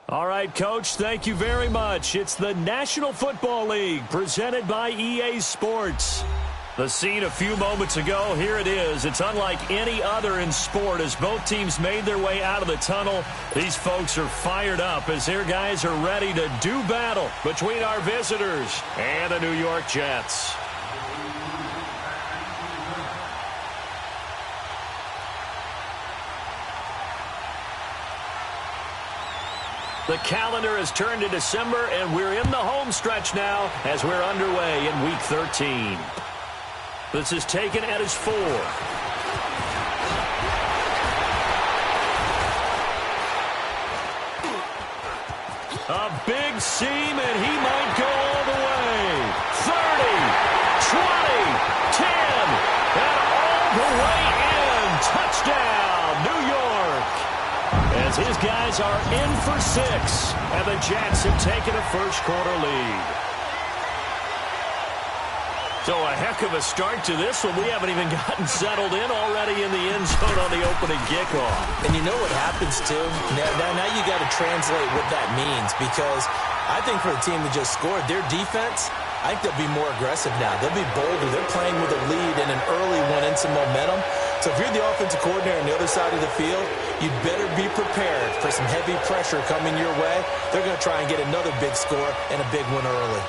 All right, Coach, thank you very much. It's the National Football League presented by EA Sports. The scene a few moments ago, here it is. It's unlike any other in sport as both teams made their way out of the tunnel. These folks are fired up as their guys are ready to do battle between our visitors and the New York Jets. The calendar has turned to December, and we're in the home stretch now as we're underway in Week 13. This is taken at his 4. A big seam, and he might go all the way. 30, 20, 10, and all the way in. Touchdown, New York. As his guys are in for 6, and the Jets have taken a first-quarter lead. So a heck of a start to this one. We haven't even gotten settled in already in the end zone on the opening kickoff. And you know what happens, too? Now you got to translate what that means, because I think for the team that just scored, their defense, I think they'll be more aggressive now. They'll be bolder. They're playing with a lead and an early one and some momentum. So if you're the offensive coordinator on the other side of the field, you'd better be prepared for some heavy pressure coming your way. They're going to try and get another big score and a big one early.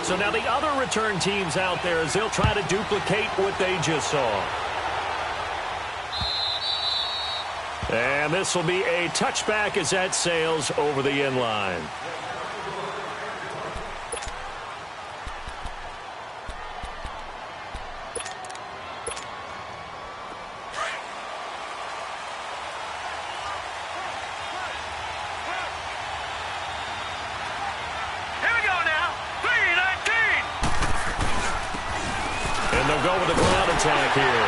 So now the other return teams out there as they'll try to duplicate what they just saw. And this will be a touchback as that sails over the end line. Go with the ground attack here.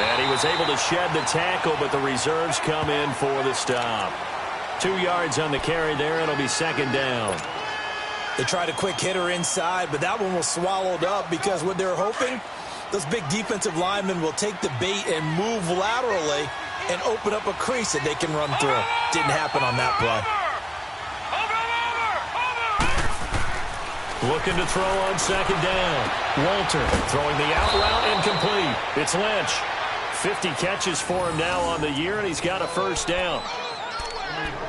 And he was able to shed the tackle, but the reserves come in for the stop. 2 yards on the carry there. It'll be second down. They tried a quick hitter inside, but that one was swallowed up because what they're hoping, those big defensive linemen will take the bait and move laterally and open up a crease that they can run through. Didn't happen on that play. Looking to throw on second down. Walter throwing the out route incomplete. It's Lynch. 50 catches for him now on the year, and he's got a first down.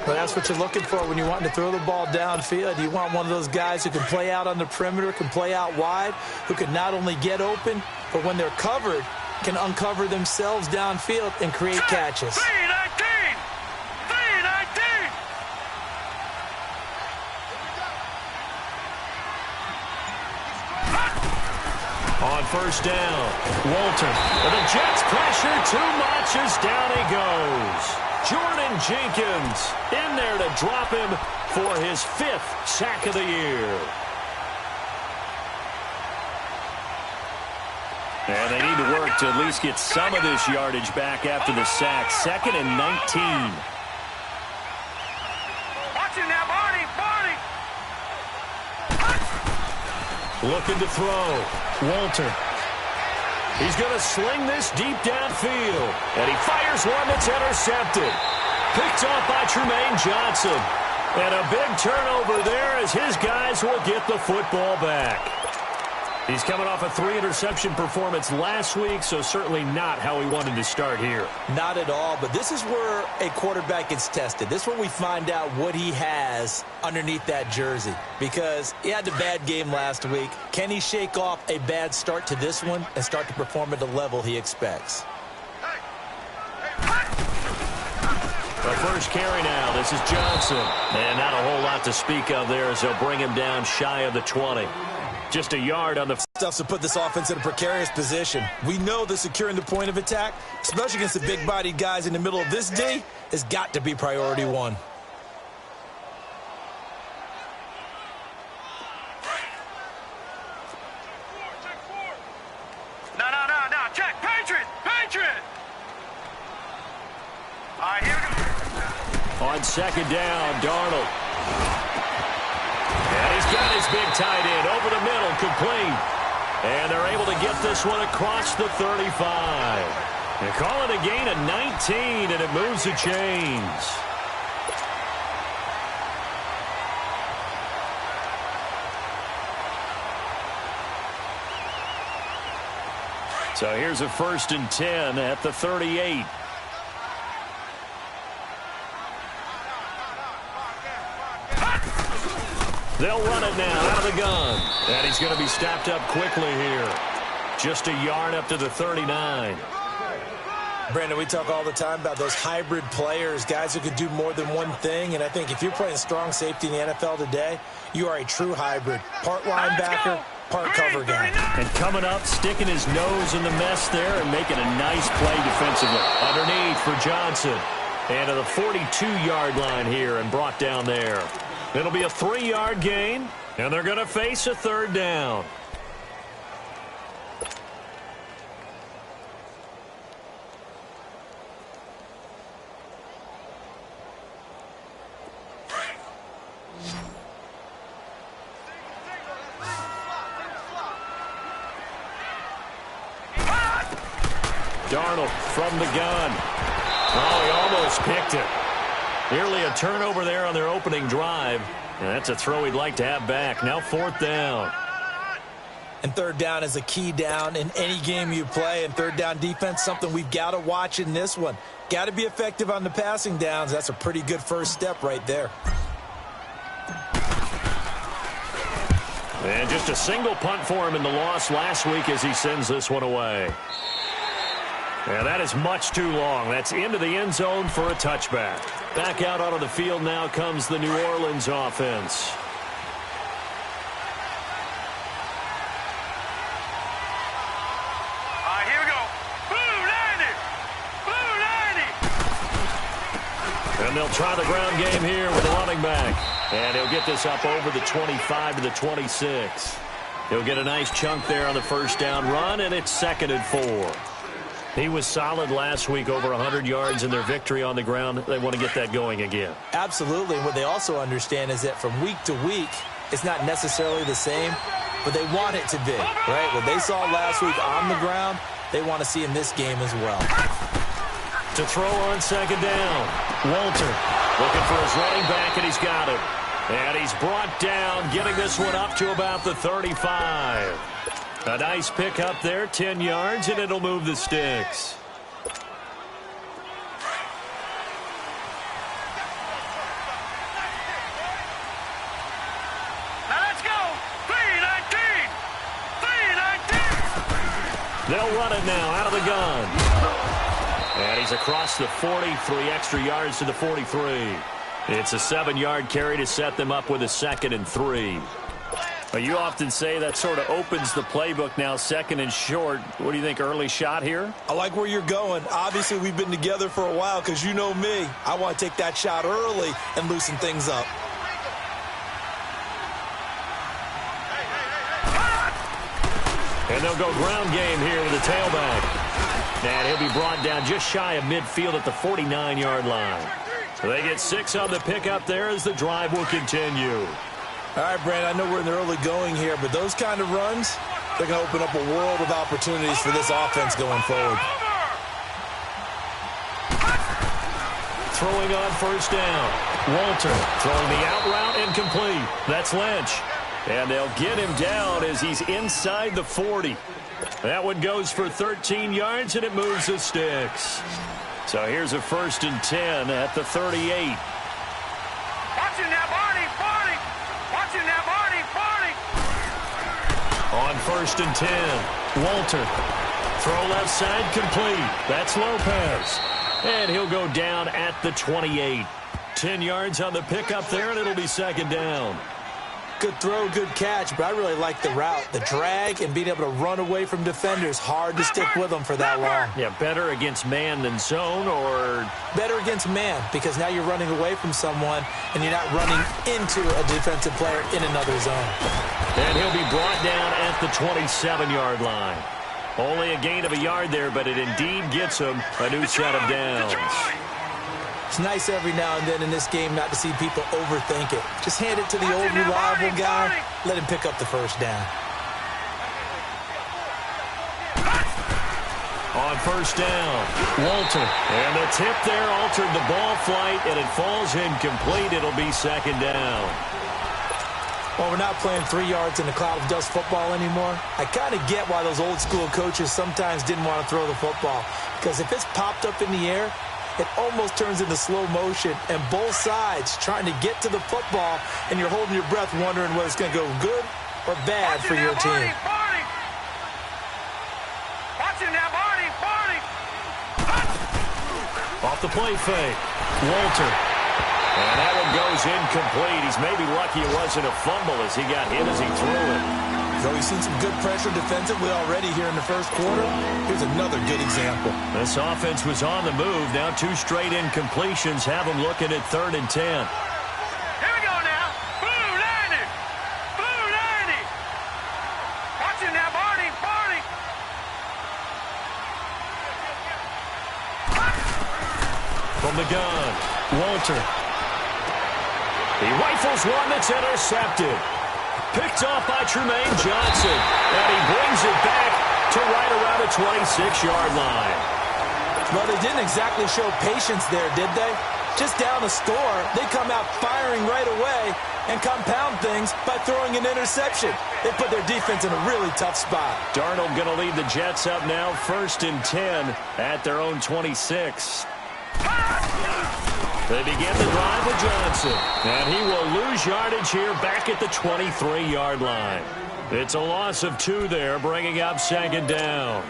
Well, that's what you're looking for when you want to throw the ball downfield. You want one of those guys who can play out on the perimeter, can play out wide, who can not only get open, but when they're covered, can uncover themselves downfield and create catches. On first down, Walter. And the Jets pressure too much as down he goes. Jordan Jenkins in there to drop him for his 5th sack of the year. And they need to work to at least get some of this yardage back after the sack. 2nd and 19. Watching that body. Looking to throw. Walter. He's going to sling this deep downfield. And he fires one that's intercepted. Picked off by Tremaine Johnson. And a big turnover there as his guys will get the football back. He's coming off a 3-interception performance last week, so certainly not how he wanted to start here. Not at all, but this is where a quarterback gets tested. This is where we find out what he has underneath that jersey, because he had a bad game last week. Can he shake off a bad start to this one and start to perform at the level he expects? The first carry now. This is Johnson. And not a whole lot to speak of there as they'll bring him down shy of the 20. Just a yard on the stuff to put this offense in a precarious position. We know that securing the point of attack, especially against the big-bodied guys in the middle of this D, has got to be priority one. No. Check. Patriot. All right, here we go. On second down, Darnold. And he's got his big tight end over the middle, complete. And they're able to get this one across the 35. They call it a gain of 19, and it moves the chains. So here's a 1st and 10 at the 38. They'll run it now out of the gun. And he's going to be stopped up quickly here. Just a yard up to the 39. Brandon, we talk all the time about those hybrid players, guys who could do more than one thing. And I think if you're playing strong safety in the NFL today, you are a true hybrid. Part linebacker, part cover guy. And coming up, sticking his nose in the mess there and making a nice play defensively. Underneath for Johnson. And to the 42-yard line here and brought down there. It'll be a 3-yard gain, and they're going to face a 3rd down. Darnold from the gun. Oh, he almost picked it. Nearly a turnover there on their opening drive. And that's a throw he'd like to have back. Now 4th down. And 3rd down is a key down in any game you play. And 3rd down defense, something we've got to watch in this one. Got to be effective on the passing downs. That's a pretty good first step right there. And just a single punt for him in the loss last week as he sends this one away. And that is much too long. That's into the end zone for a touchback. Back out onto the field now comes the New Orleans offense. Here we go. Blue 90. Blue 90. And they'll try the ground game here with the running back. And he'll get this up over the 25 to the 26. He'll get a nice chunk there on the 1st down run, and it's 2nd and 4. He was solid last week, over 100 yards in their victory on the ground. They want to get that going again. Absolutely. And what they also understand is that from week to week, it's not necessarily the same, but they want it to be, right? What they saw last week on the ground, they want to see in this game as well. To throw on 2nd down, Walter looking for his running back, and he's got it. And he's brought down, getting this one up to about the 35. A nice pick up there, 10 yards, and it'll move the sticks. Now let's go. 319. 319. They'll run it now out of the gun. And he's across the 40, 3 extra yards to the 43. It's a 7-yard carry to set them up with a 2nd and 3. Well, you often say that sort of opens the playbook now, 2nd and short. What do you think, early shot here? I like where you're going. Obviously, we've been together for a while because you know me. I want to take that shot early and loosen things up. And they'll go ground game here with the tailback. And he'll be brought down just shy of midfield at the 49-yard line. So they get 6 on the pickup there as the drive will continue. All right, Brandon, I know we're in the early going here, but those kind of runs, they're going to open up a world of opportunities for this offense going forward. Throwing on 1st down. Walter throwing the out route incomplete. That's Lynch. And they'll get him down as he's inside the 40. That one goes for 13 yards, and it moves the sticks. So here's a 1st and 10 at the 38. Watching now, Barney. Barney. Watching now, Barney. Barney. On 1st and 10, Walter. Throw left side complete. That's Lopez. And he'll go down at the 28. 10 yards on the pickup there, and it'll be 2nd down. Good throw, good catch, but I really like the route. The drag and being able to run away from defenders. Hard to stick with them for that long. Yeah, better against man than zone, or? Better against man, because now you're running away from someone and you're not running into a defensive player in another zone. And he'll be brought down at the 27-yard line. Only a gain of a yard there, but it indeed gets him a new set of downs. It's nice every now and then in this game not to see people overthink it. Just hand it to the old reliable guy. Let him pick up the 1st down. on first down. Walter. And the tip there altered the ball flight, and it falls incomplete. It'll be second down. Well, we're not playing 3 yards in a cloud of dust football anymore. I kind of get why those old school coaches sometimes didn't want to throw the football. Because if it's popped up in the air, it almost turns into slow motion. And both sides trying to get to the football, and you're holding your breath wondering whether it's going to go good or bad for your team. Off the play fake. Walter. And that one goes incomplete. He's maybe lucky it wasn't a fumble as he got hit as he threw it. So we've seen some good pressure defensively already here in the first quarter. Here's another good example. This offense was on the move. Now 2 straight incompletions have them looking at 3rd and 10. Here we go now. Blue landed. Blue landed. Watch it now, Barney. Barney. From the gun, Walter. He rifles one that's intercepted. Picked off by Tremaine Johnson. And he brings it back to right around the 26-yard line. Well, they didn't exactly show patience there, did they? Just down a score, they come out firing right away and compound things by throwing an interception. They put their defense in a really tough spot. Darnold going to lead the Jets up now, 1st and 10 at their own 26. They begin the drive with Johnson, and he will lose yardage here back at the 23-yard line. It's a loss of 2 there, bringing up 2nd down.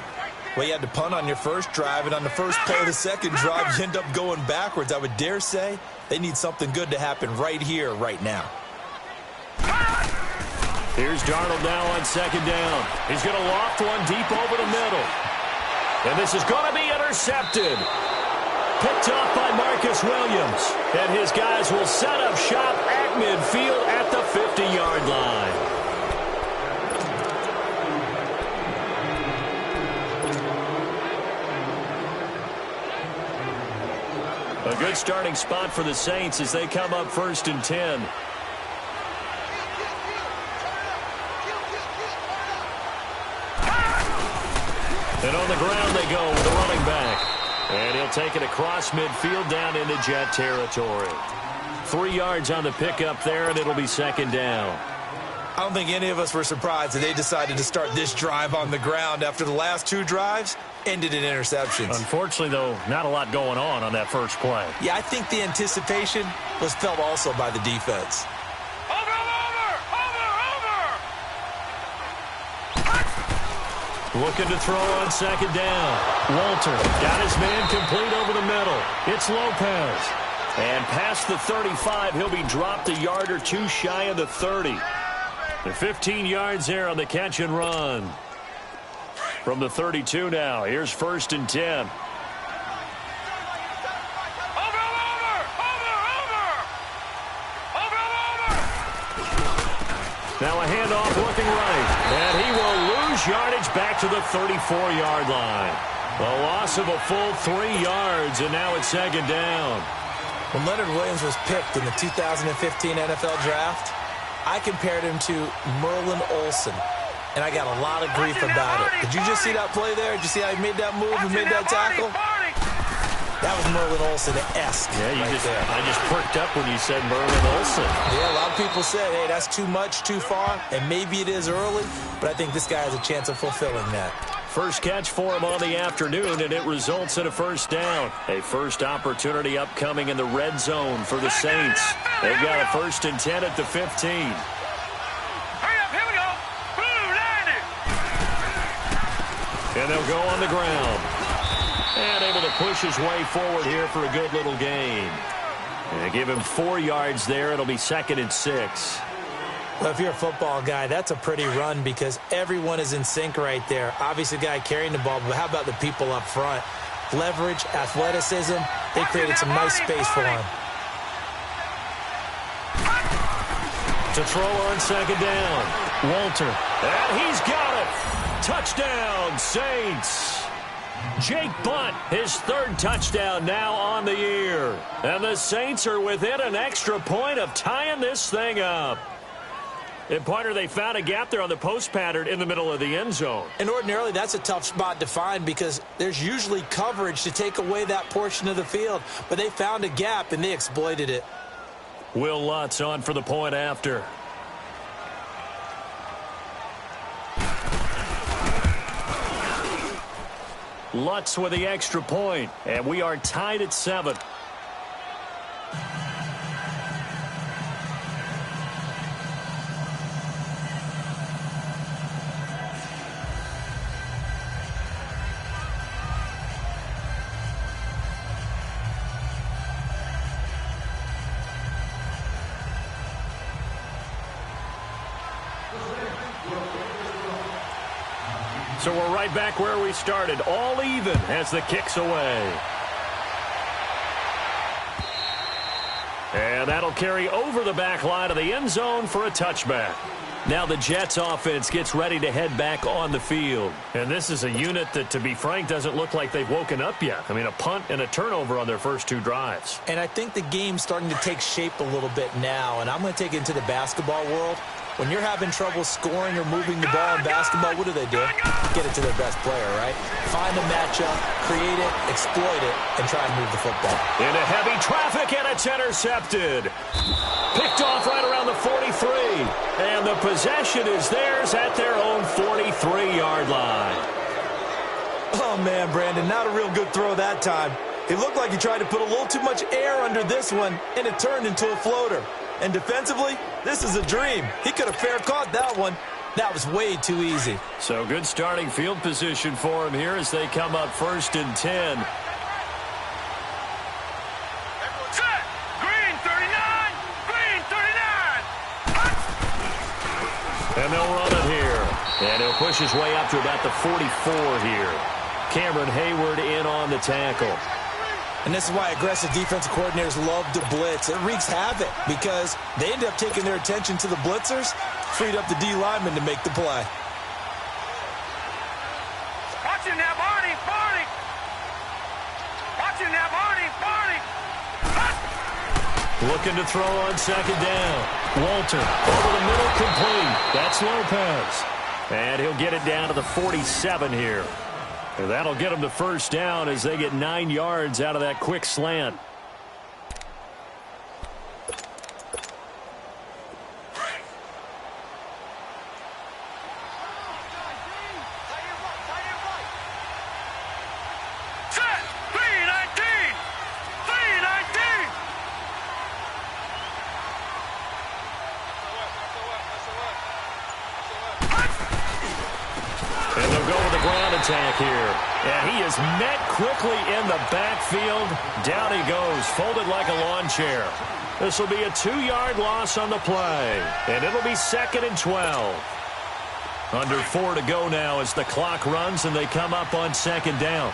Well, you had to punt on your first drive, and on the first play of the second drive, you end up going backwards. I would dare say they need something good to happen right here, right now. Here's Darnold now on 2nd down. He's going to loft one deep over the middle. And this is going to be intercepted. Picked off by Marcus Williams. And his guys will set up shop at midfield at the 50-yard line. A good starting spot for the Saints as they come up 1st and 10. And on the ground they go with the running back. And he'll take it across midfield down into Jet territory. 3 yards on the pickup there, and it'll be 2nd down. I don't think any of us were surprised that they decided to start this drive on the ground after the last 2 drives ended in interceptions. Unfortunately, though, not a lot going on that first play. Yeah, I think the anticipation was felt also by the defense. Looking to throw on 2nd down. Walter got his man complete over the middle. It's Lopez. And past the 35, he'll be dropped a yard or 2 shy of the 30. The 15 yards there on the catch and run. From the 32 now, here's 1st and 10. Now a handoff looking right. And he will lose yardage back to the 34-yard line. A loss of a full 3 yards, and now it's 2nd down. When Leonard Williams was picked in the 2015 NFL Draft, I compared him to Merlin Olsen, and I got a lot of grief about it. Did you just see that play there? Did you see how he made that move and made that tackle? That was Merlin Olsen-esque. Yeah, I just perked up when you said Merlin Olsen. Yeah, a lot of people said, hey, that's too much, too far, and maybe it is early, but I think this guy has a chance of fulfilling that. First catch for him on the afternoon, and it results in a 1st down. A first opportunity upcoming in the red zone for the Saints. They've got a 1st and 10 at the 15. Hurry up, here we go. Blue landed. And they'll go on the ground. And able to push his way forward here for a good little gain. And they give him 4 yards there. It'll be 2nd and 6. Well, if you're a football guy, that's a pretty run because everyone is in sync right there. Obviously, the guy carrying the ball, but how about the people up front? Leverage, athleticism, they created some nice space for him. To throw on 2nd down. Walter. And he's got it. Touchdown, Saints. Jake Butt, his 3rd touchdown now on the year. And the Saints are within an extra point of tying this thing up. And, partner, they found a gap there on the post pattern in the middle of the end zone. And ordinarily, that's a tough spot to find because there's usually coverage to take away that portion of the field. But they found a gap, and they exploited it. Will Lutz on for the point after. Lutz with the extra point, and we are tied at 7. So we're right back where we started, all even as the kick's away. And that'll carry over the back line of the end zone for a touchback. Now the Jets offense gets ready to head back on the field. And this is a unit that, to be frank, doesn't look like they've woken up yet. I mean, a punt and a turnover on their first 2 drives. And I think the game's starting to take shape a little bit now. And I'm going to take it into the basketball world. When you're having trouble scoring or moving the ball in basketball, what do? Get it to their best player, right? Find a matchup, create it, exploit it, and try and move the football. Into heavy traffic, and it's intercepted. Picked off right around the 43. And the possession is theirs at their own 43-yard line. Oh, man, Brandon, not a real good throw that time. It looked like he tried to put a little too much air under this one, and it turned into a floater. And defensively, this is a dream. He could have fair caught that one. That was way too easy. So good starting field position for him here as they come up 1st and 10. Set. Green 39. Green 39. And they'll run it here. And he'll push his way up to about the 44 here. Cameron Hayward in on the tackle. And this is why aggressive defensive coordinators love to blitz. It wreaks havoc because they end up taking their attention to the blitzers, freed up the D lineman to make the play. Watch him now, Barney. Barney. Watch him now, Barney. Barney. Looking to throw on 2nd down. Walter over the middle, complete. That's Lopez. And he'll get it down to the 47 here. And that'll get them the 1st down as they get 9 yards out of that quick slant. Set. 319. 319. And they'll go with the ground attack here. And he is met quickly in the backfield. Down he goes, folded like a lawn chair. This will be a 2-yard loss on the play. And it'll be 2nd and 12. Under 4 to go now as the clock runs and they come up on 2nd down.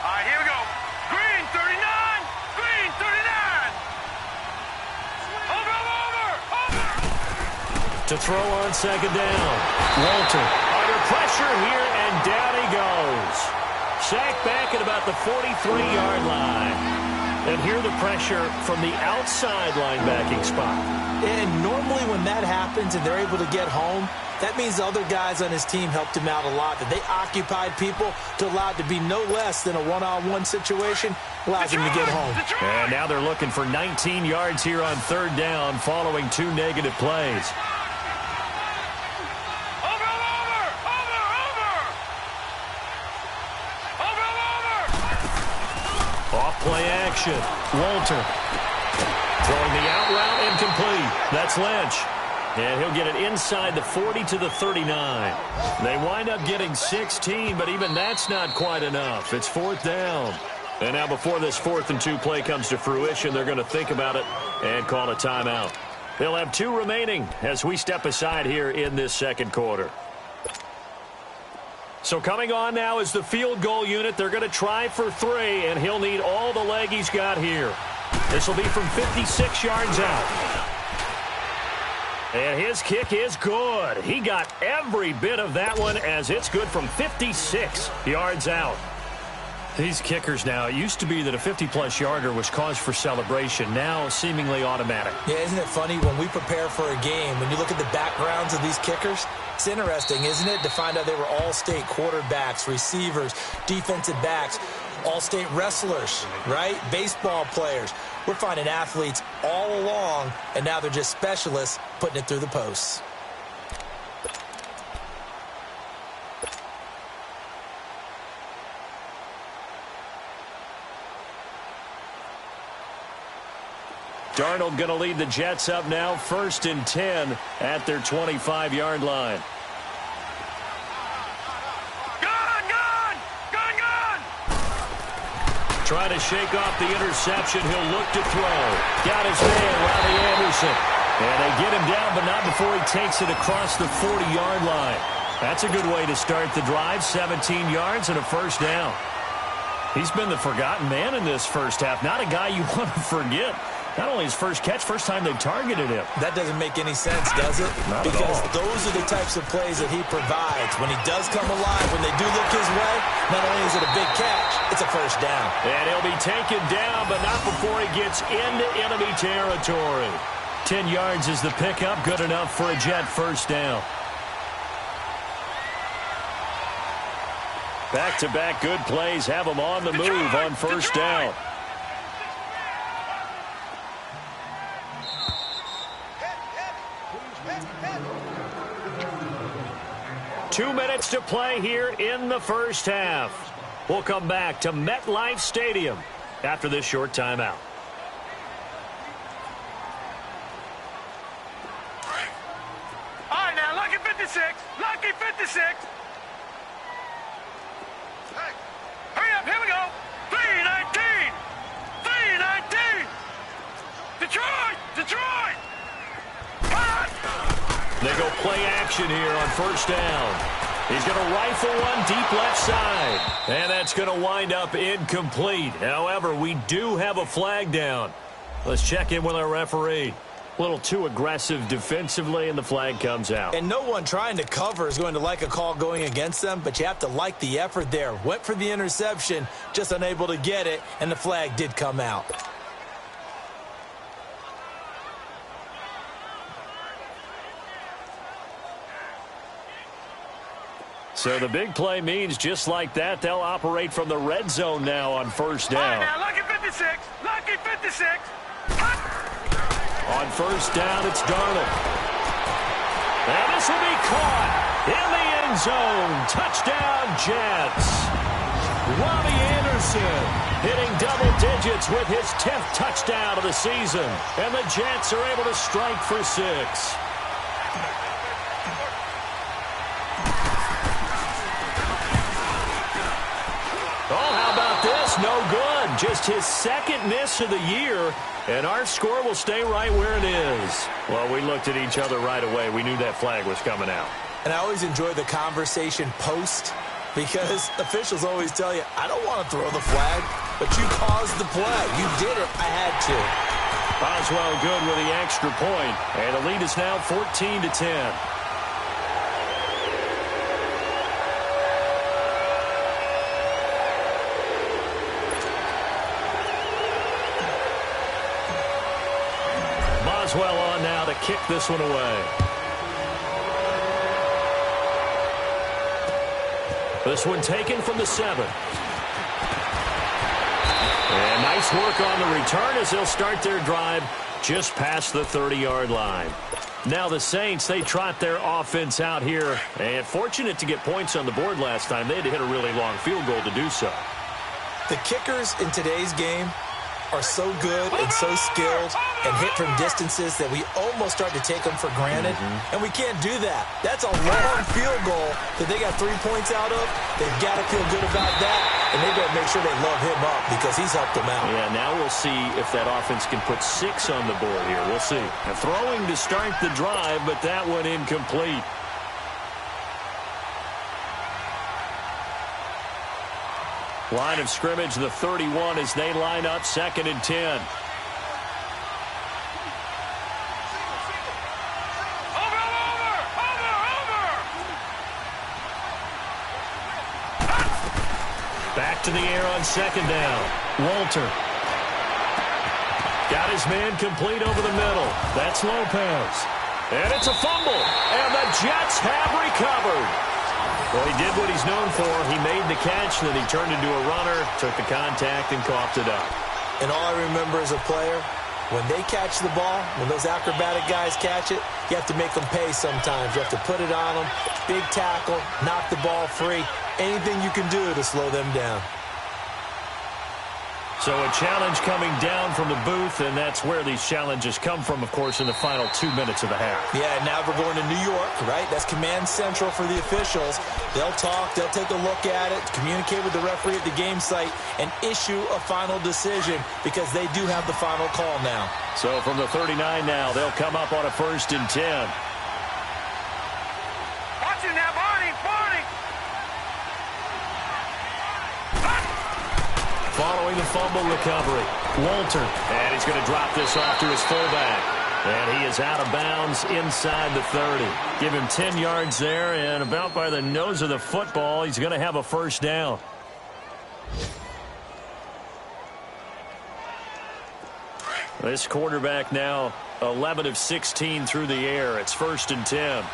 All right, here we go. Green 39. Green 39. Over. To throw on 2nd down. Walter under pressure here, and down he goes. Sacked back at about the 43-yard line. And here the pressure from the outside linebacking spot. And normally when that happens and they're able to get home, that means the other guys on his team helped him out a lot. That they occupied people to allow it to be no less than a one-on-one situation, allows him to get home. And now they're looking for 19 yards here on 3rd down following 2 negative plays. Off-play action. Walter throwing the out route, incomplete. That's Lynch. And he'll get it inside the 40 to the 39. They wind up getting 16, but even that's not quite enough. It's 4th down. And now before this 4th and 2 play comes to fruition, they're going to think about it and call a timeout. They'll have 2 remaining as we step aside here in this 2nd quarter. So coming on now is the field goal unit. They're going to try for 3, and he'll need all the leg he's got here. This will be from 56 yards out. And his kick is good. He got every bit of that one as it's good from 56 yards out. These kickers now, it used to be that a 50-plus yarder was cause for celebration. Now, seemingly automatic. Yeah, isn't it funny when we prepare for a game, when you look at the backgrounds of these kickers, it's interesting, isn't it, to find out they were all-state quarterbacks, receivers, defensive backs, all-state wrestlers, right? Baseball players. We're finding athletes all along, and now they're just specialists putting it through the posts. Darnold going to lead the Jets up now, 1st and 10 at their 25-yard line. Trying to shake off the interception. He'll look to throw. Got his man, Robbie Anderson. And they get him down, but not before he takes it across the 40-yard line. That's a good way to start the drive. 17 yards and a first down. He's been the forgotten man in this first half. Not a guy you want to forget. Not only his first catch, first time they've targeted him. That doesn't make any sense, does it? Not because at all. Those are the types of plays that he provides. When he does come alive, when they do look his way, not only is it a big catch, it's a first down. And he'll be taken down, but not before he gets into enemy territory. 10 yards is the pickup. Good enough for a Jet first down. Back-to-back good plays have him on the move on first down. 2 minutes to play here in the first half. We'll come back to MetLife Stadium after this short timeout. All right, now, lucky 56. Lucky 56. Hurry up, here we go. 319. 319. Detroit. Detroit. They go play action here on first down. He's going to rifle one deep left side. And that's going to wind up incomplete. However, we do have a flag down. Let's check in with our referee. A little too aggressive defensively, and the flag comes out. And no one trying to cover is going to like a call going against them, but you have to like the effort there. Went for the interception, just unable to get it, and the flag did come out. So the big play means just like that, they'll operate from the red zone now on first down. All right, now, lucky 56. Lucky 56. On first down, it's Darnold. And this will be caught in the end zone. Touchdown, Jets. Robbie Anderson hitting double digits with his 10th touchdown of the season. And the Jets are able to strike for 6. Oh, how about this? No good. Just his second miss of the year, and our score will stay right where it is. Well, we looked at each other right away. We knew that flag was coming out. And I always enjoy the conversation post because officials always tell you, I don't want to throw the flag, but you caused the play. You did it. I had to. Boswell good with the extra point, and the lead is now 14-10. Boswell on now to kick this one away. This one taken from the 7. And nice work on the return as they'll start their drive just past the 30-yard line. Now the Saints, they trot their offense out here. And fortunate to get points on the board last time. They had to hit a really long field goal to do so. The kickers in today's game are so good and so skilled and hit from distances that we almost start to take them for granted. And we can't do that. That's a long field goal that they got 3 points out of. They've got to feel good about that, and they better make sure they love him up because he's helped them out. Yeah, now we'll see if that offense can put 6 on the board here. We'll see. And throwing to start the drive, but that one incomplete. Line of scrimmage, the 31, as they line up 2nd and 10. Back back to the air on second down. Walter. Got his man complete over the middle. That's Lopez. And it's a fumble. And the Jets have recovered. Well, he did what he's known for. He made the catch, then he turned into a runner, took the contact, and coughed it up. And all I remember as a player, when they catch the ball, when those acrobatic guys catch it, you have to make them pay sometimes. You have to put it on them, big tackle, knock the ball free, anything you can do to slow them down. So a challenge coming down from the booth, and that's where these challenges come from, of course, in the final 2 minutes of the half. Yeah, now we're going to New York, right? That's command central for the officials. They'll talk, they'll take a look at it, communicate with the referee at the game site, and issue a final decision because they do have the final call now. So from the 39 now, they'll come up on a 1st and 10. Watch it now, Barney, Barney. Following the fumble recovery, Walter. And he's going to drop this off to his fullback. And he is out of bounds inside the 30. Give him 10 yards there, and about by the nose of the football, he's going to have a 1st down. This quarterback now 11 of 16 through the air. It's 1st and 10.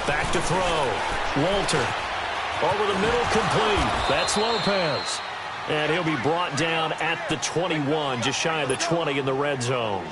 Back to throw. Walter. Over the middle, complete. That's Lopez. And he'll be brought down at the 21, just shy of the 20 in the red zone.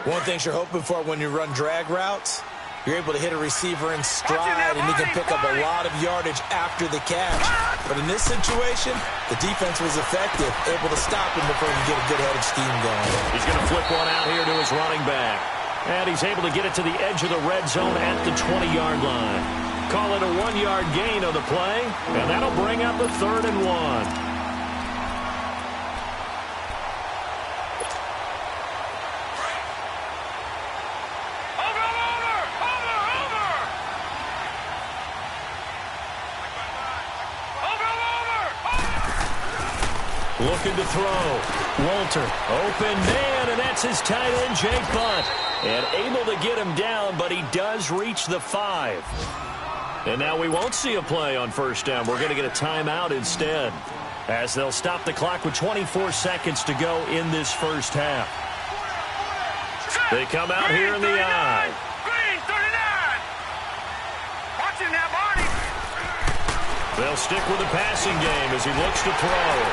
One thing you're hoping for when you run drag routes, you're able to hit a receiver in stride, and he can pick up a lot of yardage after the catch. But in this situation, the defense was effective, able to stop him before he could get a good head of steam going. He's going to flip one out here to his running back. And he's able to get it to the edge of the red zone at the 20-yard line. Call it a 1-yard gain on the play, and that'll bring up a 3rd and 1. Looking to throw. Walter, open man, and that's his tight end, Jake Butt. And able to get him down, but he does reach the 5. And now we won't see a play on 1st down. We're going to get a timeout instead, as they'll stop the clock with 24 seconds to go in this 1st half. They come out here in the I. Green, 39. Watch it now, Barney. They'll stick with the passing game as he looks to throw.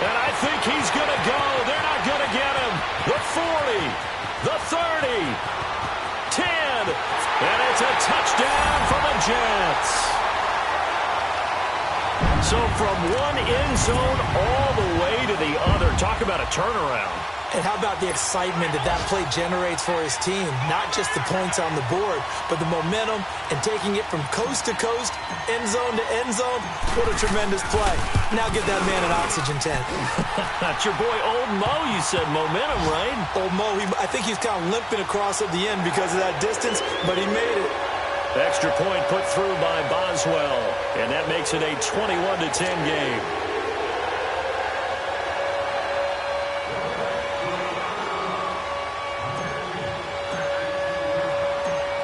And I think he's going to go. They're not going to get him. The 40, the 30, 10, and it's a touchdown for the Jets. So from one end zone all the way to the other. Talk about a turnaround. And how about the excitement that play generates for his team? Not just the points on the board, but the momentum and taking it from coast to coast, end zone to end zone. What a tremendous play. Now get that man an oxygen tent. That's your boy Old Mo. You said momentum, right? Old Mo, I think he's kind of limping across at the end because of that distance, but he made it. Extra point put through by Boswell, and that makes it a 21-10 game.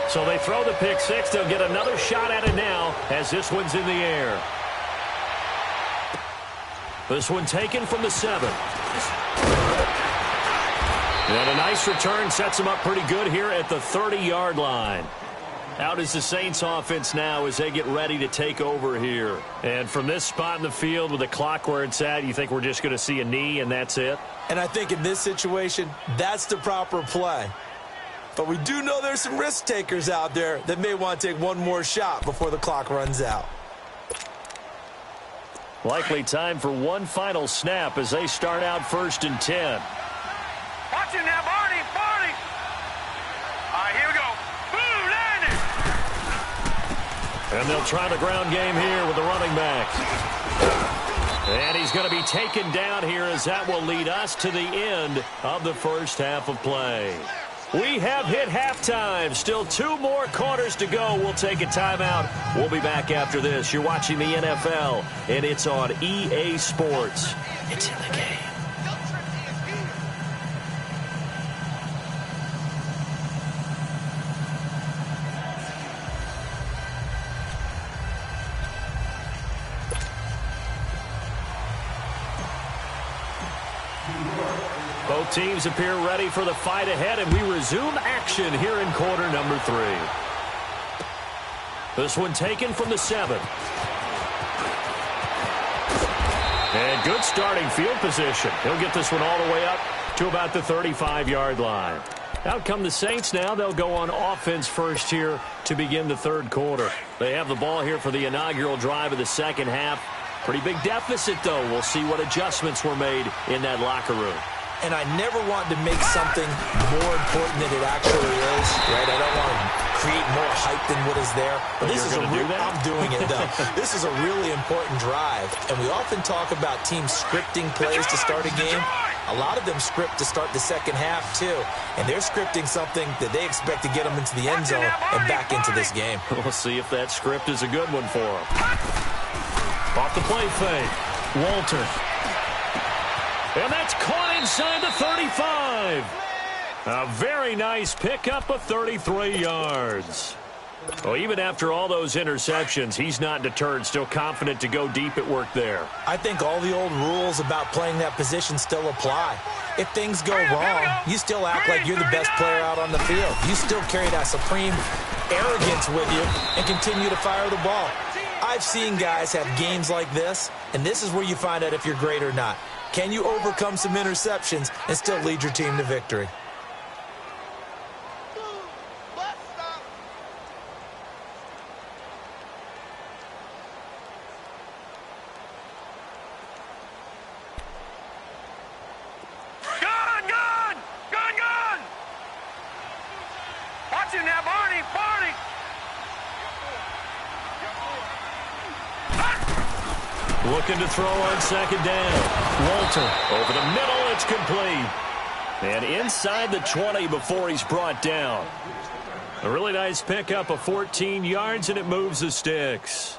So they throw the pick six. They'll get another shot at it now as this one's in the air. This one taken from the 7. And a nice return sets them up pretty good here at the 30-yard line. Out is the Saints offense now as they get ready to take over here. And from this spot in the field with the clock where it's at, you think we're just going to see a knee and that's it? And I think in this situation, that's the proper play. But we do know there's some risk takers out there that may want to take one more shot before the clock runs out. Likely time for one final snap as they start out 1st and 10. Watch it now, Barney, Barney. All right, here we go. Boom, landed. And they'll try the ground game here with the running back. And he's going to be taken down here as that will lead us to the end of the first half of play. We have hit halftime. Still 2 more quarters to go. We'll take a timeout. We'll be back after this. You're watching the NFL, and it's on EA Sports. It's in the game. Both teams appear ready for the fight ahead, and we resume action here in quarter number 3. This one taken from the 7. And good starting field position. He'll get this one all the way up to about the 35-yard line. Out come the Saints now. They'll go on offense first here to begin the 3rd quarter. They have the ball here for the inaugural drive of the 2nd half. Pretty big deficit, though. We'll see what adjustments were made in that locker room. And I never want to make something more important than it actually is, right? I don't want to create more hype than what is there. But this is I'm doing it, though. This is a really important drive. And we often talk about teams scripting plays to start a game. A lot of them script to start the 2nd half, too. And they're scripting something that they expect to get them into the end zone and back into this game. We'll see if that script is a good one for them. Off the play fake. Walter. And that's caught inside the 35. A very nice pickup of 33 yards. Well, even after all those interceptions, he's not deterred, still confident to go deep at work there. I think all the old rules about playing that position still apply. If things go wrong, you still act like you're the best player out on the field. You still carry that supreme arrogance with you and continue to fire the ball. I've seen guys have games like this, and this is where you find out if you're great or not. Can you overcome some interceptions and still lead your team to victory? Gun! Watch him now, Barney! Looking to throw on 2nd down. Walter over the middle. It's complete. And inside the 20 before he's brought down. A really nice pickup of 14 yards, and it moves the sticks.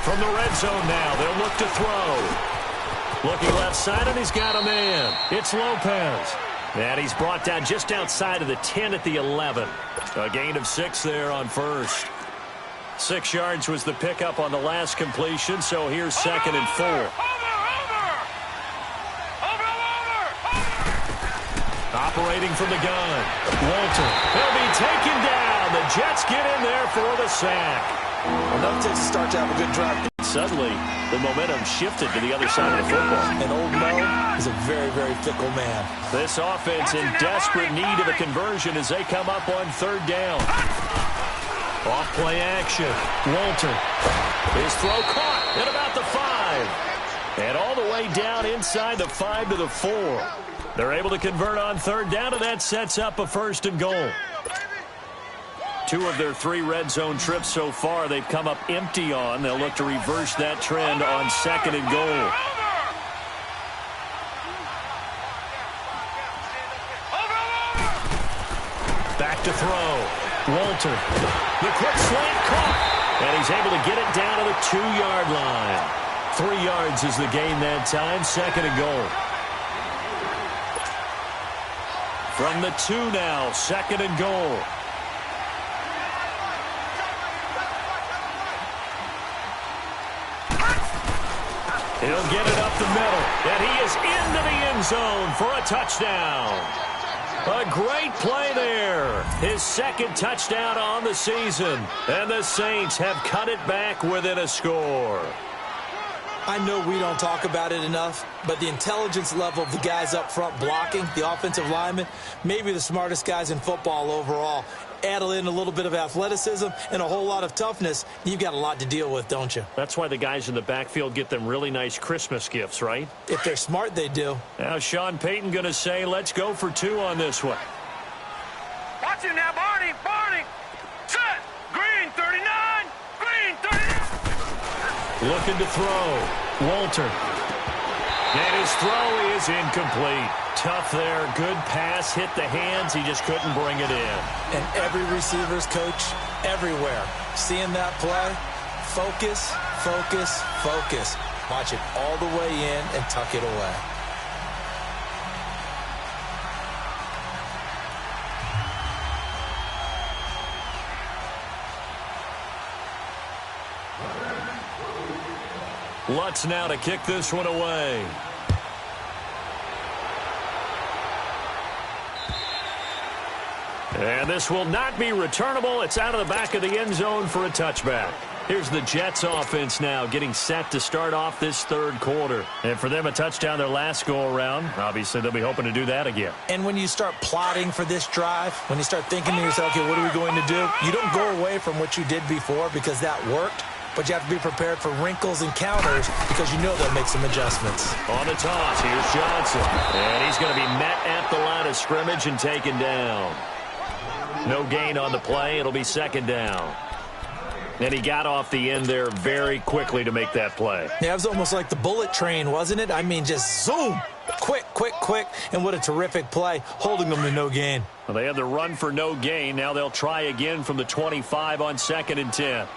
From the red zone now, they'll look to throw. Looking left side, and he's got a man. It's Lopez. And he's brought down just outside of the 10 at the 11. A gain of 6 there on first. 6 yards was the pickup on the last completion, so here's 2nd and 4. Operating from the gun. Walter. He'll be taken down. The Jets get in there for the sack. Enough to start to have a good drive. Suddenly, the momentum shifted to the other side of the football. And old Mo is a very, very fickle man. This offense in desperate need of a conversion as they come up on 3rd down. Off play action. Walter. His throw caught at about the 5. And all the way down inside the 5 to the 4. They're able to convert on 3rd down, and that sets up a 1st and goal. 2 of their 3 red zone trips so far they've come up empty on. They'll look to reverse that trend on 2nd and goal. Back to throw. Walter. The quick slant caught. And he's able to get it down to the 2-yard line. 3 yards is the gain that time. 2nd and goal. From the 2 now. 2nd and goal. He'll get it up the middle, and he is into the end zone for a touchdown. A great play there. His 2nd touchdown on the season, and the Saints have cut it back within a score. I know we don't talk about it enough, but the intelligence level of the guys up front blocking, the offensive linemen, maybe the smartest guys in football overall. add in a little bit of athleticism and a whole lot of toughness, you've got a lot to deal with, don't you? That's why the guys in the backfield get them really nice Christmas gifts, right? If they're smart, they do. Now Sean Payton going to say, let's go for 2 on this one. Watch him now, Barney. Barney. Set. Green, 39. Green, 39. Looking to throw. Walter. And his throw is incomplete. Tough there. Good pass. Hit the hands. He just couldn't bring it in. And every receiver's coach everywhere. Seeing that play, focus, focus, focus. Watch it all the way in and tuck it away. Lutz now to kick this one away. And this will not be returnable. It's out of the back of the end zone for a touchback. Here's the Jets offense now getting set to start off this third quarter. And for them, a touchdown their last go-around. Obviously, they'll be hoping to do that again. And when you start plotting for this drive, when you start thinking to yourself, okay, what are we going to do? You don't go away from what you did before because that worked. But you have to be prepared for wrinkles and counters because you know they'll make some adjustments. On the toss, here's Johnson. And he's going to be met at the line of scrimmage and taken down. No gain on the play. It'll be second down. And he got off the end there very quickly to make that play. Yeah, it was almost like the bullet train, wasn't it? I mean, just zoom. Quick, quick, quick. And what a terrific play, holding them to no gain. Well, they had the run for no gain. Now they'll try again from the 25 on 2nd and 10.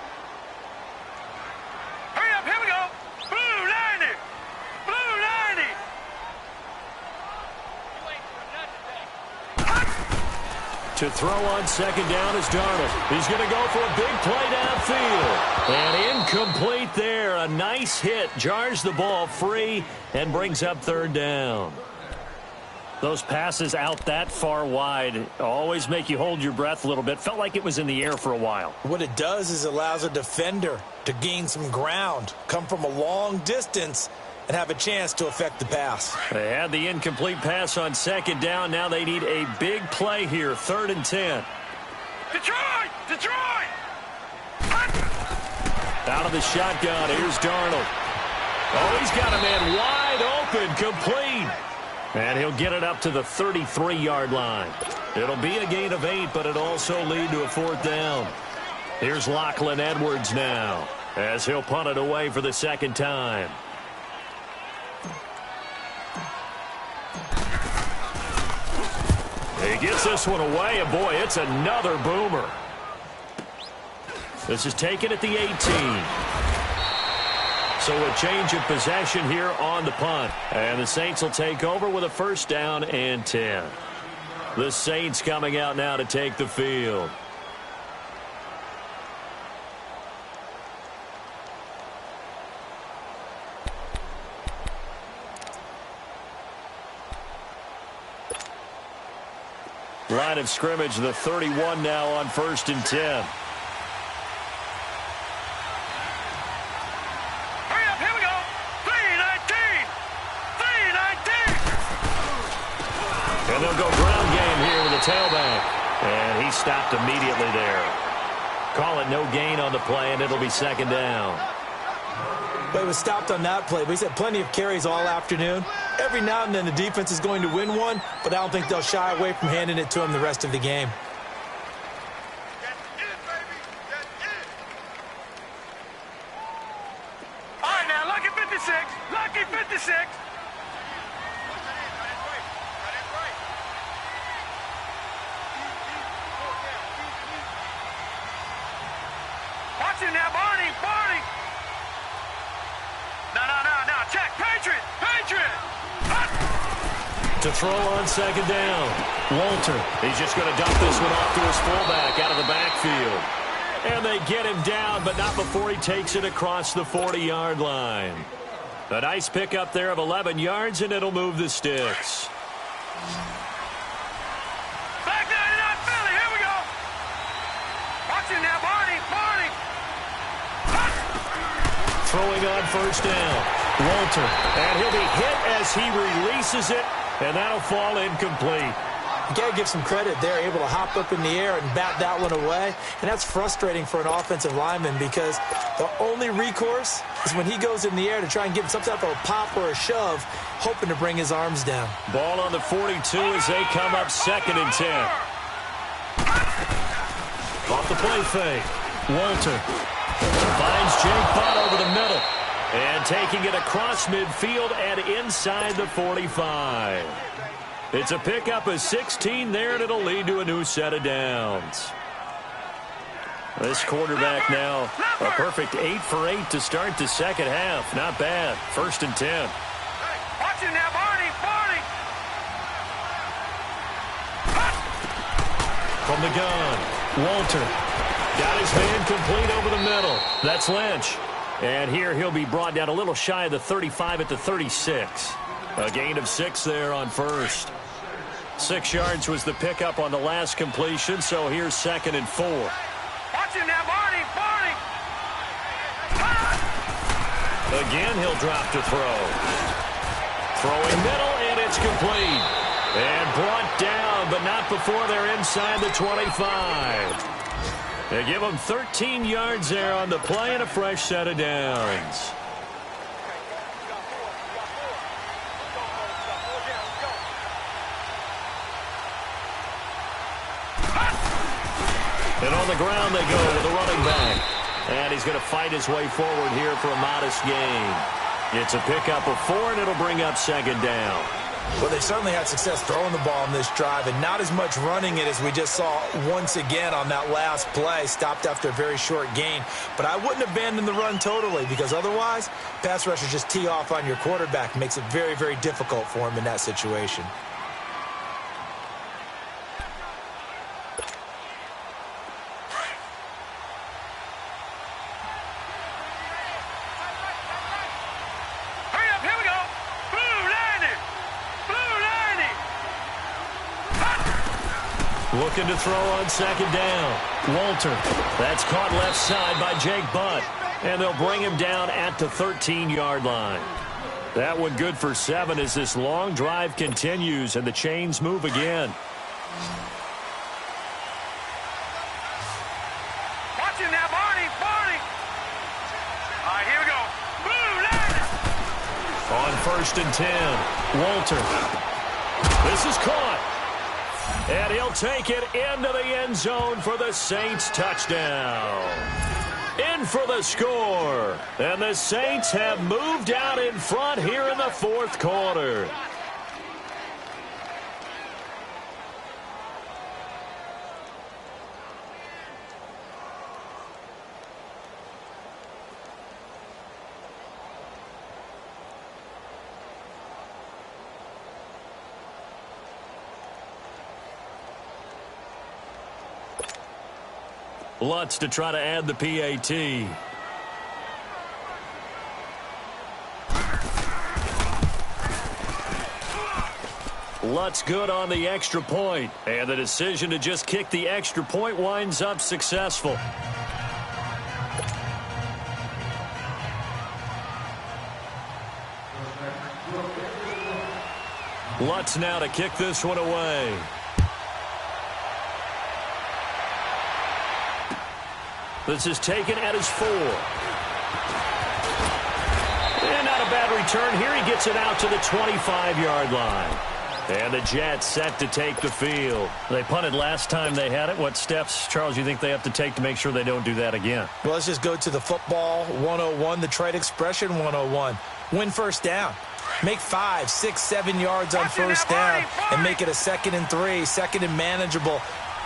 To throw on second down is Darnold. He's going to go for a big play downfield. And incomplete there. A nice hit. Jars the ball free and brings up third down. Those passes out that far wide always make you hold your breath a little bit. Felt like it was in the air for a while. What it does is it allows a defender to gain some ground, come from a long distance, and have a chance to affect the pass. They had the incomplete pass on second down. Now they need a big play here, 3rd and 10. Detroit! Detroit! Out of the shotgun, here's Darnold. Oh, he's got a man wide open, complete. And he'll get it up to the 33-yard line. It'll be a gain of 8, but it'll also lead to a 4th down. Here's Lachlan Edwards now, as he'll punt it away for the second time. He gets this one away, and boy, it's another boomer. This is taken at the 18. So a change of possession here on the punt. And the Saints will take over with a 1st down and 10. The Saints coming out now to take the field. Line of scrimmage, the 31 now on 1st and 10. Hurry up, here we go. 3-19. 3-19. And they'll go ground game here with the tailback. And he stopped immediately there. Call it no gain on the play, and it'll be second down. But it was stopped on that play. But he's had plenty of carries all afternoon. Every now and then the defense is going to win one, but I don't think they'll shy away from handing it to him the rest of the game. All right, now, lucky 56. Lucky 56. Watch him now, Barney. Barney. No. Check. Patriot. Patriot. To throw on second down. Walter. He's just going to dump this one off to his fullback out of the backfield. And they get him down, but not before he takes it across the 40-yard line. A nice pickup there of 11 yards, and it'll move the sticks. Back 99 Philly. Here we go. Watch him now, Barney. Barney. Throwing on 1st down. Walter. And he'll be hit as he releases it. And that'll fall incomplete. You got to give some credit there, able to hop up in the air and bat that one away. And that's frustrating for an offensive lineman because the only recourse is when he goes in the air to try and give some type of a pop or a shove, hoping to bring his arms down. Ball on the 42 as they come up 2nd and 10. Off the play fake. Walter finds Jake Butt over the middle. And taking it across midfield and inside the 45. It's a pickup of 16 there, and it'll lead to a new set of downs. This quarterback now a perfect 8 for 8 to start the second half. Not bad. 1st and 10. Watch it now, Barney. From the gun, Walter got his man complete over the middle. That's Lynch. And here he'll be brought down a little shy of the 35 at the 36. A gain of 6 there on first. 6 yards was the pickup on the last completion, so here's 2nd and 4. Watch him now, Barney. Again, he'll drop to throw. Throwing middle, and it's complete. And brought down, but not before they're inside the 25. They give him 13 yards there on the play and a fresh set of downs. And on the ground they go with a running back. And he's going to fight his way forward here for a modest gain. It's a pickup of 4, and it'll bring up 2nd down. Well, they certainly had success throwing the ball in this drive, and not as much running it as we just saw once again on that last play. Stopped after a very short gain. But I wouldn't abandon the run totally, because otherwise, pass rushers just tee off on your quarterback. Makes it very, very difficult for him in that situation. Looking to throw on 2nd down. Walter. That's caught left side by Jake Butt. And they'll bring him down at the 13-yard line. That one good for 7 as this long drive continues and the chains move again. Watch him now, Barney. All right, here we go. On 1st and 10, Walter. This is caught. And he'll take it into the end zone for the Saints touchdown. In for the score. And the Saints have moved out in front here in the 4th quarter. Lutz to try to add the PAT. Lutz good on the extra point, and the decision to just kick the extra point winds up successful. Lutz now to kick this one away. This is taken at his 4. And not a bad return here. He gets it out to the 25-yard line. And the Jets set to take the field. They punted last time they had it. What steps, Charles, you think they have to take to make sure they don't do that again? Well, let's just go to the football 101, the trade expression 101. Win first down. Make 5, 6, 7 yards on first down and make it a 2nd and 3, 2nd and manageable.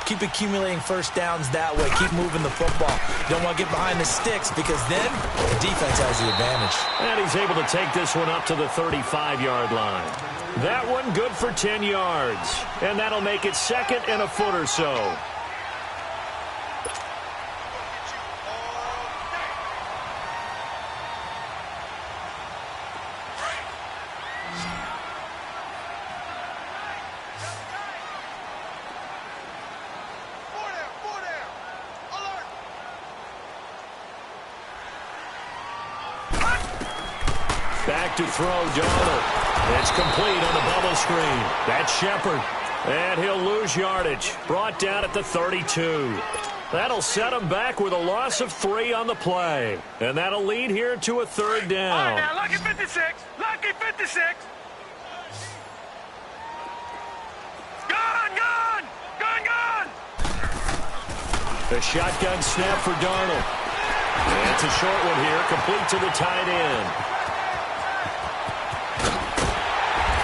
Keep accumulating first downs that way. Keep moving the football. You don't want to get behind the sticks because then the defense has the advantage. And he's able to take this one up to the 35-yard line. That one good for 10 yards. And that'll make it 2nd and a foot or so. Back to throw, Donald. It's complete on the bubble screen. That's Shepard. And he'll lose yardage. Brought down at the 32. That'll set him back with a loss of 3 on the play. And that'll lead here to a 3rd down. All right, now, lucky 56. Lucky 56. Gone. The shotgun snap for Darnold. And it's a short one here, complete to the tight end.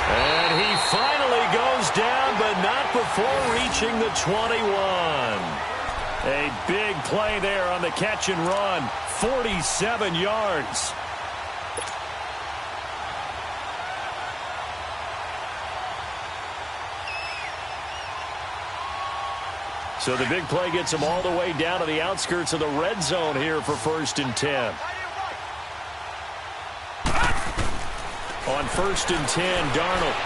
And he finally goes down, but not before reaching the 21. A big play there on the catch and run. 47 yards. So the big play gets him all the way down to the outskirts of the red zone here for 1st and 10. On 1st and 10, Darnold.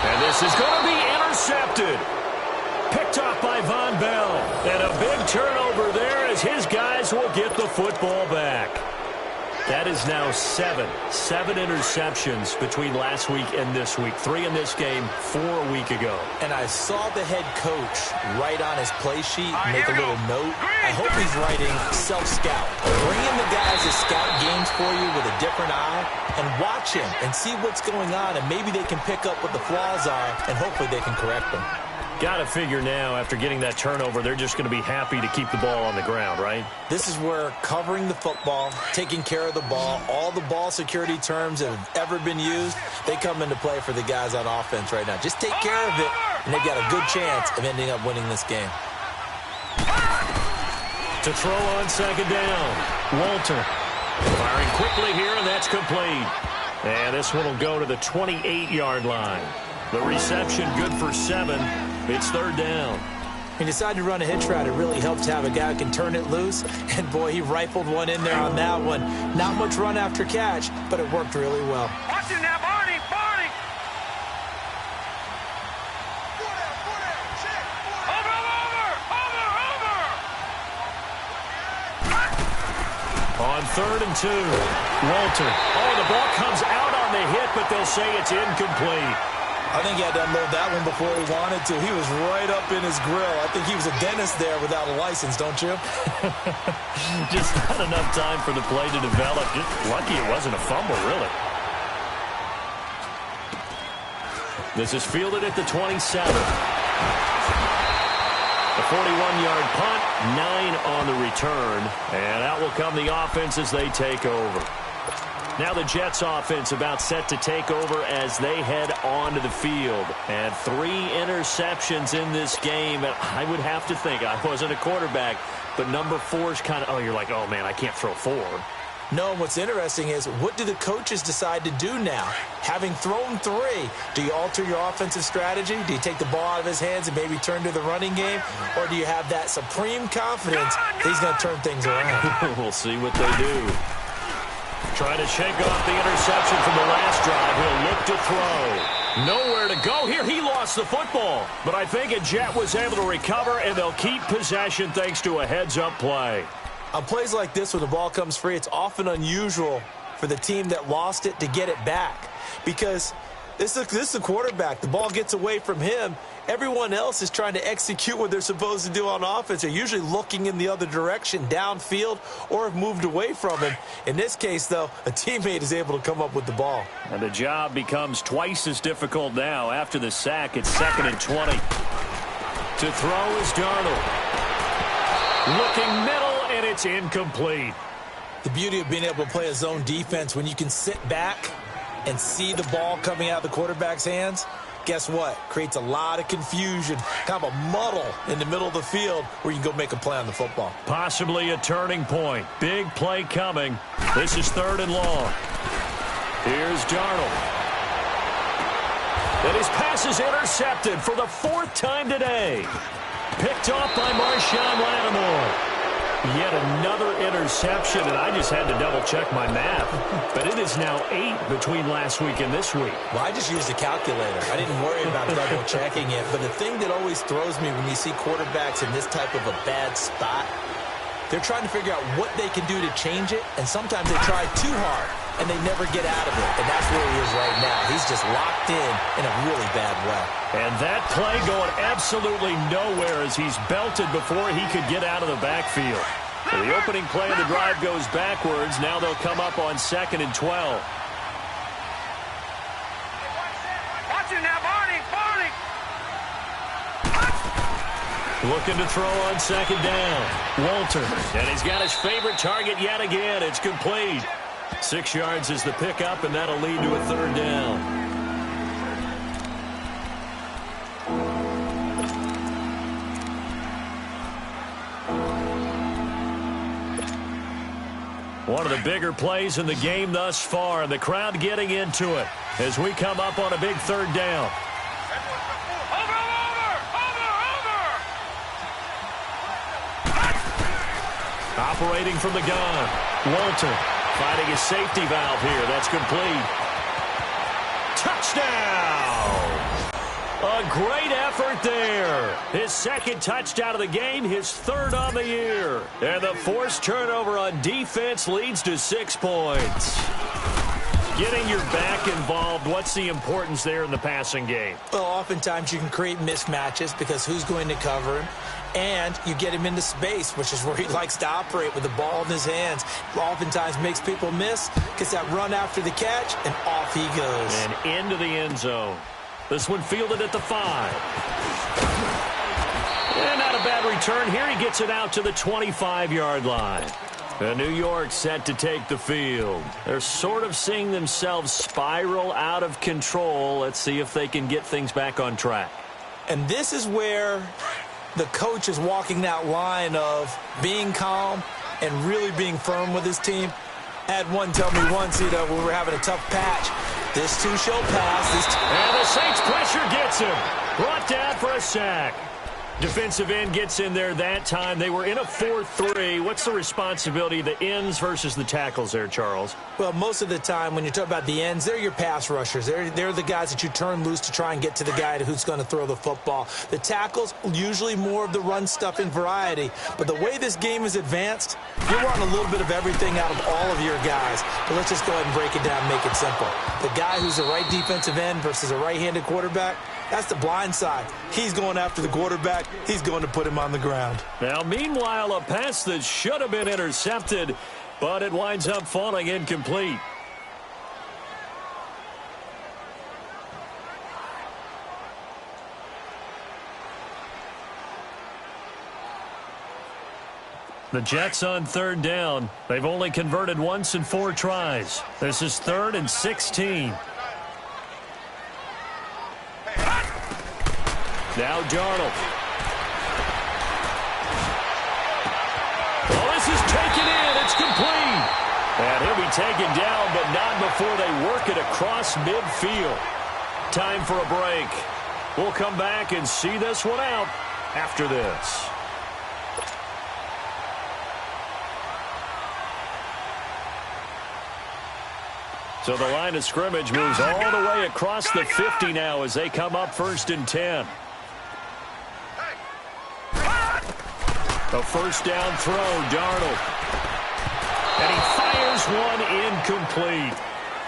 And this is going to be intercepted. Picked off by Von Bell. And a big turnover there as his guys will get the football back. That is now 7 interceptions between last week and this week. 3 in this game, 4 a week ago. And I saw the head coach write on his play sheet, make a little note. I hope he's writing self-scout. Bring in the guys that scout games for you with a different eye and watch him and see what's going on, and maybe they can pick up what the flaws are, and hopefully they can correct them. Got to figure now, after getting that turnover, they're just going to be happy to keep the ball on the ground, right? This is where covering the football, taking care of the ball, all the ball security terms that have ever been used, they come into play for the guys on offense right now. Just take care of it, and they've got a good chance of ending up winning this game. To throw on 2nd down, Walter. Firing quickly here, and that's complete. And this one will go to the 28-yard line. The reception good for 7. It's 3rd down. He decided to run a hitch route. It really helps to have a guy who can turn it loose. And, boy, he rifled one in there on that one. Not much run after catch, but it worked really well. Watch him now, Barney. Over. On 3rd and 2, Walter. Oh, the ball comes out on the hit, but they'll say it's incomplete. I think he had to unload that one before he wanted to. He was right up in his grill. I think he was a dentist there without a license, don't you? Just not enough time for the play to develop. Just lucky it wasn't a fumble, really. This is fielded at the 27. A 41-yard punt, 9 on the return. And out will come the offense as they take over. Now the Jets offense about set to take over as they head onto the field. And 3 interceptions in this game. And I would have to think, I wasn't a quarterback, but number 4 is kind of, oh, you're like, oh, man, I can't throw 4. No, what's interesting is, what do the coaches decide to do now? Having thrown 3, do you alter your offensive strategy? Do you take the ball out of his hands and maybe turn to the running game? Or do you have that supreme confidence that he's going to turn things around? We'll see what they do. Trying to shake off the interception from the last drive. He'll look to throw. Nowhere to go here. He lost the football. But I think a Jet was able to recover, and they'll keep possession thanks to a heads-up play. On plays like this where the ball comes free, it's often unusual for the team that lost it to get it back. Because this is the quarterback. The ball gets away from him. Everyone else is trying to execute what they're supposed to do on offense. They're usually looking in the other direction, downfield, or have moved away from him. In this case, though, a teammate is able to come up with the ball. And the job becomes twice as difficult now. After the sack, it's 2nd and 20. To throw is Darnold. Looking middle, and it's incomplete. The beauty of being able to play a zone defense when you can sit back and see the ball coming out of the quarterback's hands, guess what? Creates a lot of confusion, kind of a muddle in the middle of the field where you can go make a play on the football. Possibly a turning point. Big play coming. This is 3rd and long. Here's Darnold. And his pass is intercepted for the 4th time today. Picked off by Marshawn Lattimore. Yet another interception, and I just had to double-check my math. But it is now 8 between last week and this week. Well, I just used a calculator. I didn't worry about double-checking it. But the thing that always throws me when you see quarterbacks in this type of a bad spot, they're trying to figure out what they can do to change it, and sometimes they try too hard. and they never get out of it. And that's where he is right now. He's just locked in a really bad way. And that play going absolutely nowhere as he's belted before he could get out of the backfield. So the opening play of the drive goes backwards. Now they'll come up on 2nd and 12. Watch it now, Barney. Looking to throw on 2nd down. Walter. And he's got his favorite target yet again. It's complete. 6 yards is the pickup, and that'll lead to a 3rd down. One of the bigger plays in the game thus far, and the crowd getting into it as we come up on a big 3rd down. Operating from the gun. Walter finding his safety valve here. That's complete. Touchdown! A great effort there. His 2nd touchdown of the game, his 3rd on the year. And the forced turnover on defense leads to 6 points. Getting your back involved, what's the importance there in the passing game? Well, oftentimes you can create mismatches because who's going to cover him? And you get him into space, which is where he likes to operate with the ball in his hands. Oftentimes makes people miss, gets that run after the catch, and off he goes. And into the end zone. This one fielded at the 5. And not a bad return here. He gets it out to the 25-yard line. And New York set to take the field. They're sort of seeing themselves spiral out of control. Let's see if they can get things back on track. And this is where the coach is walking that line of being calm and really being firm with his team. I had one tell me once, when we were having a tough patch, this too shall pass. And the Saints pressure gets him. Brought down for a sack. Defensive end gets in there that time. They were in a 4-3. What's the responsibility of the ends versus the tackles there, Charles? Well, most of the time when you talk about the ends, they're your pass rushers. They're the guys that you turn loose to try and get to the guy who's going to throw the football. The tackles, usually more of the run-stuffing variety. But the way this game is advanced, you're wanting a little bit of everything out of all of your guys. But let's just go ahead and break it down and make it simple. The guy who's the right defensive end versus a right-handed quarterback, that's the blind side. He's going after the quarterback. He's going to put him on the ground. Now, meanwhile, a pass that should have been intercepted, but it winds up falling incomplete. The Jets on 3rd down. They've only converted once in 4 tries. This is 3rd and 16. Now Darnold. Well, this is taken in. It's complete. And he'll be taken down, but not before they work it across midfield. Time for a break. We'll come back and see this one out after this. So the line of scrimmage moves all the way across the 50 now as they come up 1st and 10. A 1st down throw, Darnold. And he fires one incomplete.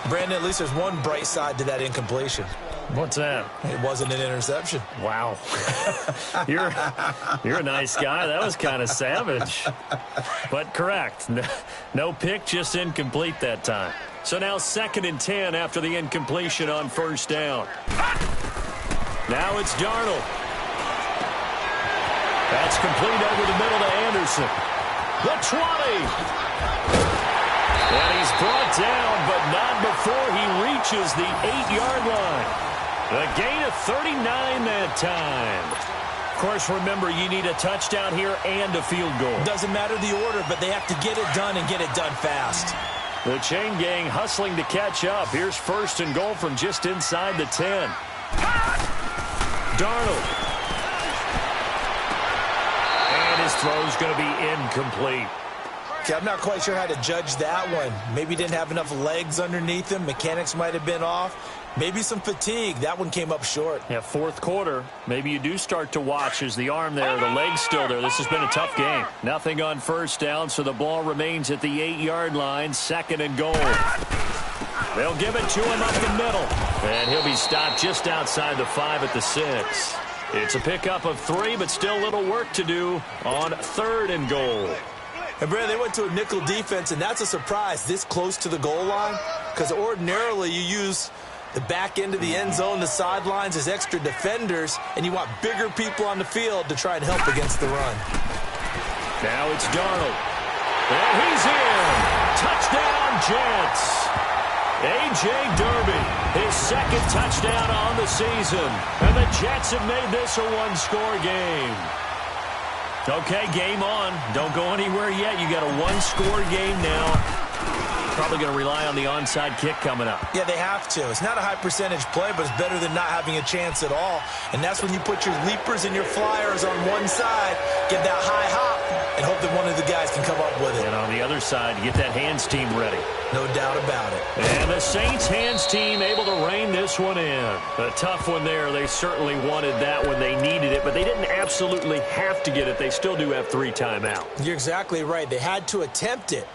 Brandon, at least there's one bright side to that incompletion. What's that? It wasn't an interception. Wow. You're a nice guy. That was kind of savage. But correct. No pick, just incomplete that time. So now 2nd and 10 after the incompletion on 1st down. Now it's Darnold. That's complete over the middle to Anderson. The 20. And he's brought down, but not before he reaches the 8-yard line. A gain of 39 that time. Of course, remember, you need a touchdown here and a field goal. Doesn't matter the order, but they have to get it done and get it done fast. The chain gang hustling to catch up. Here's 1st and goal from just inside the 10. Darnold. And his throw's going to be incomplete. Okay, I'm not quite sure how to judge that one. Maybe he didn't have enough legs underneath him. Mechanics might have been off. Maybe some fatigue. That one came up short. Yeah, 4th quarter. Maybe you do start to watch as the arm there, the leg's still there. This has been a tough game. Nothing on 1st down, so the ball remains at the 8-yard line. 2nd and goal. They'll give it to him up the middle. And he'll be stopped just outside the 5 at the 6. It's a pickup of 3, but still little work to do on 3rd and goal. And, Brad, they went to a nickel defense, and that's a surprise this close to the goal line, because ordinarily you use the back end of the end zone, the sidelines as extra defenders, and you want bigger people on the field to try and help against the run. Now it's Darnold. And he's in. Touchdown, Jets. A.J. Derby, his 2nd touchdown on the season. And the Jets have made this a one-score game. Okay, game on. Don't go anywhere yet. You got a one-score game now. Probably going to rely on the onside kick coming up. Yeah, they have to. It's not a high-percentage play, but it's better than not having a chance at all. And that's when you put your leapers and your flyers on one side, get that high hop, and hope that one of the guys can come up with it. And on the other side, get that hands team ready. No doubt about it. And the Saints hands team able to rein this one in. A tough one there. They certainly wanted that when they needed it, but they didn't absolutely have to get it. They still do have 3 timeouts. You're exactly right. They had to attempt it.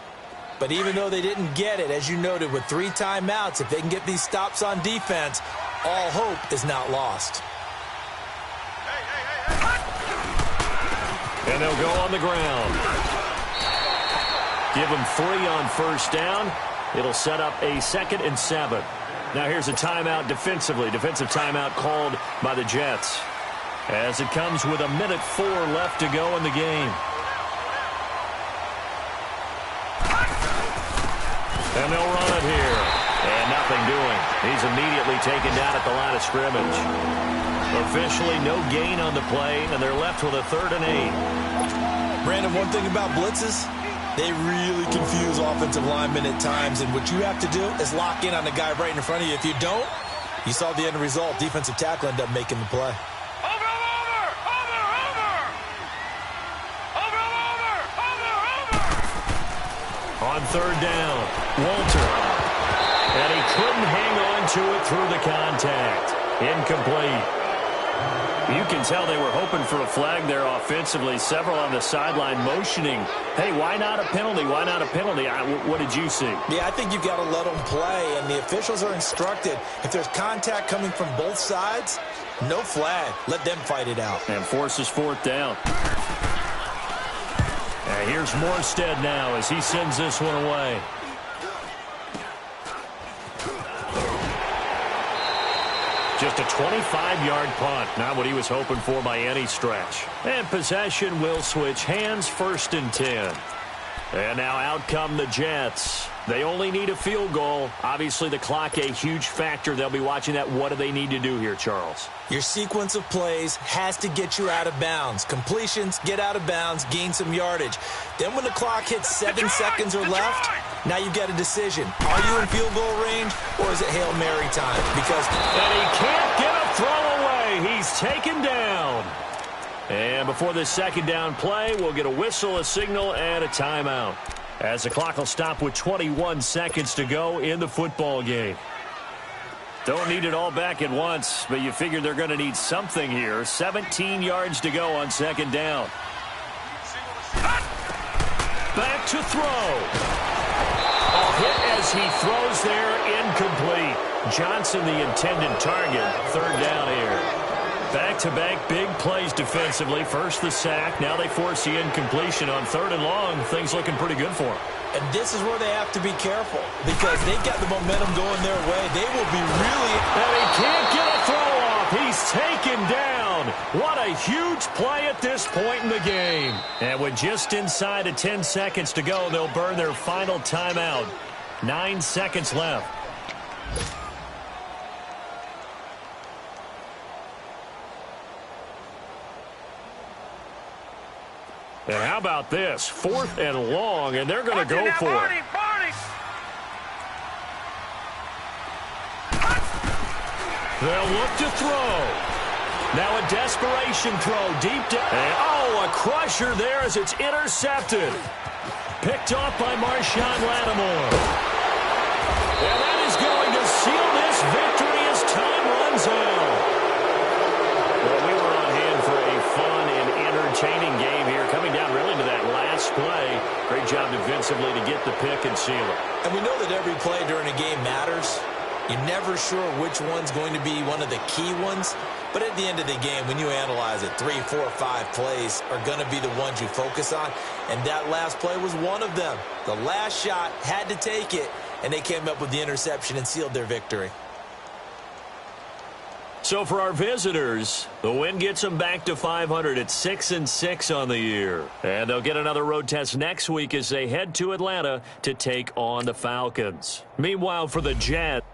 But even though they didn't get it, as you noted, with 3 timeouts, if they can get these stops on defense, all hope is not lost. And they'll go on the ground. Give them 3 on 1st down. It'll set up a 2nd and 7. Now here's a timeout defensively. Defensive timeout called by the Jets. As it comes with 1:04 left to go in the game. And they'll run it here. And nothing doing. He's immediately taken down at the line of scrimmage. Officially no gain on the play, and they're left with a 3rd and 8. Brandon, one thing about blitzes, they really confuse offensive linemen at times, and what you have to do is lock in on the guy right in front of you. If you don't, you saw the end result. Defensive tackle ended up making the play. On 3rd down, Walter. And he couldn't hang on to it through the contact. Incomplete. You can tell they were hoping for a flag there offensively. Several on the sideline motioning, hey, why not a penalty? Why not a penalty? What did you see? Yeah, I think you've got to let them play, and the officials are instructed. If there's contact coming from both sides, no flag. Let them fight it out. And forces 4th down. And here's Morstead now as he sends this one away. Just a 25-yard punt. Not what he was hoping for by any stretch. And possession will switch hands, 1st and 10. And now out come the Jets. They only need a field goal. Obviously, the clock a huge factor. They'll be watching that. What do they need to do here, Charles? Your sequence of plays has to get you out of bounds. Completions, get out of bounds, gain some yardage. Then when the clock hits 7 seconds or left, now you've got a decision. Are you in field goal range, or is it Hail Mary time? Because and he can't get a throw away. He's taken down. And before this 2nd down play, we'll get a whistle, a signal, and a timeout. As the clock will stop with 21 seconds to go in the football game. Don't need it all back at once, but you figure they're going to need something here. 17 yards to go on 2nd down. Back to throw. A hit as he throws there, incomplete. Johnson the intended target. 3rd down here. Back-to-back big plays defensively. First the sack. Now they force the incompletion on 3rd and long. Things looking pretty good for them. And this is where they have to be careful because they've got the momentum going their way. They will be really... And he can't get a throw off. He's taken down. What a huge play at this point in the game. And with just inside of 10 seconds to go, they'll burn their final timeout. 9 seconds left. And how about this? 4th and long, and they're going to go for it. They'll look to throw. Now a desperation throw deep down. And, a crusher there as it's intercepted. Picked off by Marshawn Lattimore. And that is going to seal this victory as time runs out. Well, we were on hand for a fun and entertaining game here. Coming down really to that last play. Great Great job defensively to get the pick and seal it. And we know that every play during a game matters. You're never sure which one's going to be one of the key ones. But at the end of the game, when you analyze it, 3, 4, 5 plays are going to be the ones you focus on. And that last play was one of them. The last shot had to take it, and they came up with the interception and sealed their victory. So for our visitors, the win gets them back to 500 at 6-6 on the year. And they'll get another road test next week as they head to Atlanta to take on the Falcons. Meanwhile, for the Jets,